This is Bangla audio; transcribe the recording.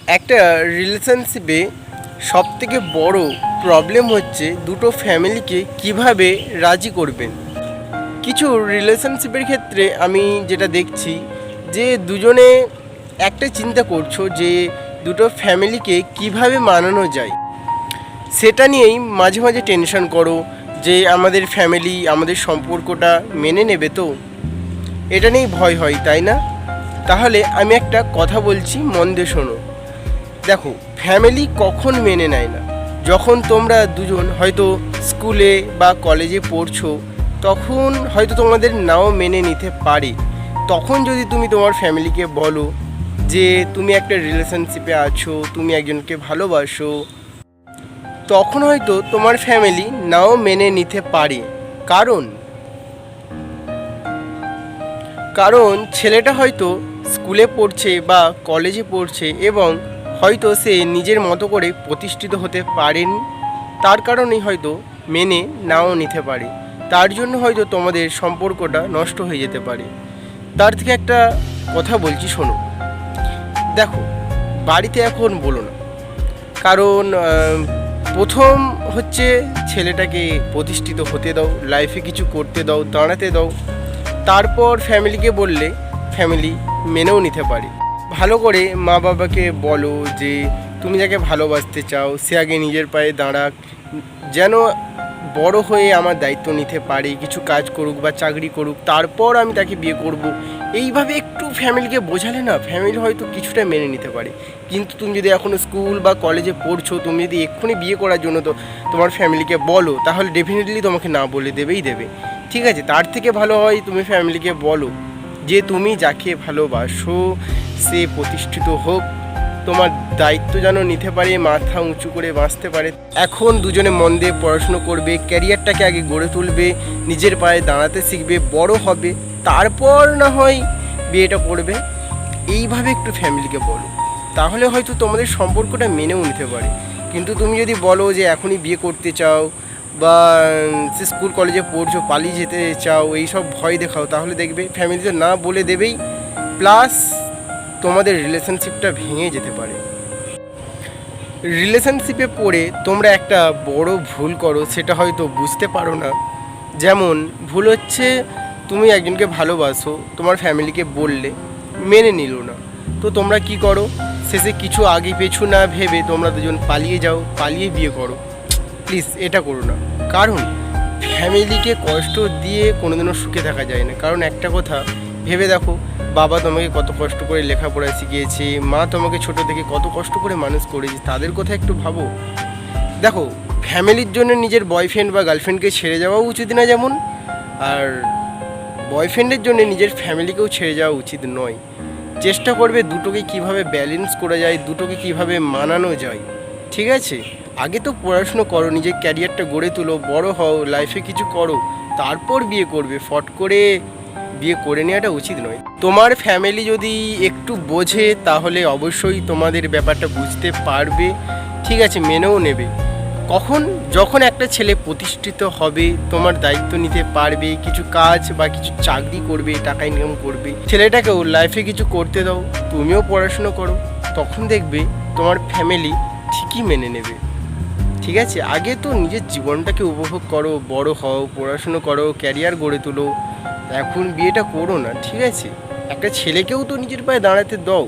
একটা রিলেশনশিপে সবথেকে বড় প্রবলেম হচ্ছে দুটো ফ্যামিলিকে কিভাবে রাজি করবেন। কিছু রিলেশনশিপের ক্ষেত্রে আমি যেটা দেখছি যে দুজনে একটা চিন্তা করছো যে দুটো ফ্যামিলিকে কিভাবে মানানো যায়, সেটা নিয়েই মাঝে মাঝে টেনশন করো যে আমাদের ফ্যামিলি আমাদের সম্পর্কটা মেনে নেবে তো, এটা নিয়েই ভয় হয়, তাই না? তাহলে আমি একটা কথা বলছি, মন দিয়ে শোনো। দেখো, ফ্যামিলি কখন মেনে নেয় না? যখন তোমরা দুজন হয়তো স্কুলে বা কলেজে পড়ছো, তখন হয়তো তোমাদের নাও মেনে নিতে পারে। তখন যদি তুমি তোমার ফ্যামিলিকে বলো যে তুমি একটা রিলেশনশিপে আছো, তুমি একজনকে ভালোবাসো, তখন হয়তো তোমার ফ্যামিলি নাও মেনে নিতে পারে। কারণ কারণ ছেলেটা হয়তো স্কুলে পড়ছে বা কলেজে পড়ছে এবং হয়তো সে নিজের মতো করে প্রতিষ্ঠিত হতে পারেনি, তার কারণেই হয়তো মেনে নাও নিতে পারে। তার জন্য হয়তো তোমাদের সম্পর্কটা নষ্ট হয়ে যেতে পারে। তার থেকে একটা কথা বলছি, শোনো। দেখো, বাড়িতে এখন বলো না, কারণ প্রথম হচ্ছে ছেলেটাকে প্রতিষ্ঠিত হতে দাও, লাইফে কিছু করতে দাও, দাঁড়াতে দাও। তারপর ফ্যামিলিকে বললে ফ্যামিলি মেনেও নিতে পারে। ভালো করে মা বাবাকে বলো যে তুমি যাকে ভালোবাসতে চাও সে আগে নিজের পায়ে দাঁড়াক, যেন বড় হয়ে আমার দায়িত্ব নিতে পারে, কিছু কাজ করুক বা চাকরি করুক, তারপর আমি তাকে বিয়ে করব। এইভাবে একটু ফ্যামিলিকে বোঝালে না, ফ্যামিলি হয়তো কিছুটা মেনে নিতে পারে। কিন্তু তুমি যদি এখনও স্কুল বা কলেজে পড়ছো, তুমি যদি এক্ষুনি বিয়ে করার জন্য তো তোমার ফ্যামিলিকে বলো, তাহলে ডেফিনেটলি তোমাকে না বলে দেবেই দেবে। ঠিক আছে, তার থেকে ভালো হয় তুমি ফ্যামিলিকে বলো যে তুমি যাকে ভালোবাসো সে প্রতিষ্ঠিত হোক, তোমার দায়িত্ব যেন নিতে পারে, মাথা উঁচু করে বাঁচতে পারে। এখন দুজনে মন দিয়ে পড়াশুনো করবে, ক্যারিয়ারটাকে আগে গড়ে তুলবে, নিজের পায়ে দাঁড়াতে শিখবে, বড় হবে, তারপর না হয় বিয়েটা করবে। এইভাবে একটু ফ্যামিলিকে বলো, তাহলে হয়তো তোমাদের সম্পর্কটা মেনেও নিতে পারে। কিন্তু তুমি যদি বলো যে এখনই বিয়ে করতে চাও বা সে স্কুল কলেজে পড়ছো পালিয়ে যেতে চাও, এইসব ভয় দেখাও, তাহলে দেখবে ফ্যামিলি তো না বলে দেবেই, প্লাস তোমাদের রিলেশনশিপটা ভেঙে যেতে পারে। রিলেশনশিপে পড়ে তোমরা একটা বড় ভুল করো, সেটা হয়তো বুঝতে পারো না। যেমন ভুল হচ্ছে, তুমি একজনকে ভালোবাসো, তোমার ফ্যামিলিকে বললে, মেনে নিল না, তো তোমরা কি করো? শেষে কিছু আগে পেছু না ভেবে তোমরা দুজন পালিয়ে যাও, পালিয়ে বিয়ে করো। প্লিজ এটা করো না। কারণ ফ্যামিলিকে কষ্ট দিয়ে কোনোদিনও সুখে থাকা যায় না। কারণ একটা কথা ভেবে দেখো, বাবা তোমাকে কত কষ্ট করে লেখাপড়া শিখিয়েছে, মা তোমাকে ছোট থেকে কত কষ্ট করে মানুষ করেছে, তাদের কথা একটু ভাবো। দেখো, ফ্যামিলির জন্য নিজের বয়ফ্রেন্ড বা গার্লফ্রেন্ডকে ছেড়ে যাওয়া উচিত না, যেমন আর বয়ফ্রেন্ডের জন্য নিজের ফ্যামিলিকেও ছেড়ে যাওয়া উচিত নয়। চেষ্টা করবে দুটোকে কিভাবে ব্যালেন্স করা যায়, দুটোকে কিভাবে মানানো যায়। ঠিক আছে, আগে তো পড়াশুনো করো, নিজের ক্যারিয়ারটা গড়ে তুলো, বড় হও, লাইফে কিছু করো, তারপর বিয়ে করবে। ফট করে বিয়ে করে নেওয়াটা উচিত নয়। তোমার ফ্যামিলি যদি একটু বোঝে তাহলে অবশ্যই তোমাদের ব্যাপারটা বুঝতে পারবে, ঠিক আছে, মেনেও নেবে। কখন? যখন একটা ছেলে প্রতিষ্ঠিত হবে, তোমার দায়িত্ব নিতে পারবে, কিছু কাজ বা কিছু চাকরি করবে, টাকা ইনকাম করবে, ছেলেটাকেও লাইফে কিছু করতে দাও, তুমিও পড়াশুনো করো, তখন দেখবে তোমার ফ্যামিলি ঠিকই মেনে নেবে। ঠিক আছে, আগে তো নিজের জীবনটাকে উপভোগ করো, বড় হও, পড়াশুনো করো, ক্যারিয়ার গড়ে তোলো, এখন বিয়েটা করো না। ঠিক আছে, একটা ছেলেকেও তো নিজের পায়ে দাঁড়াতে দাও।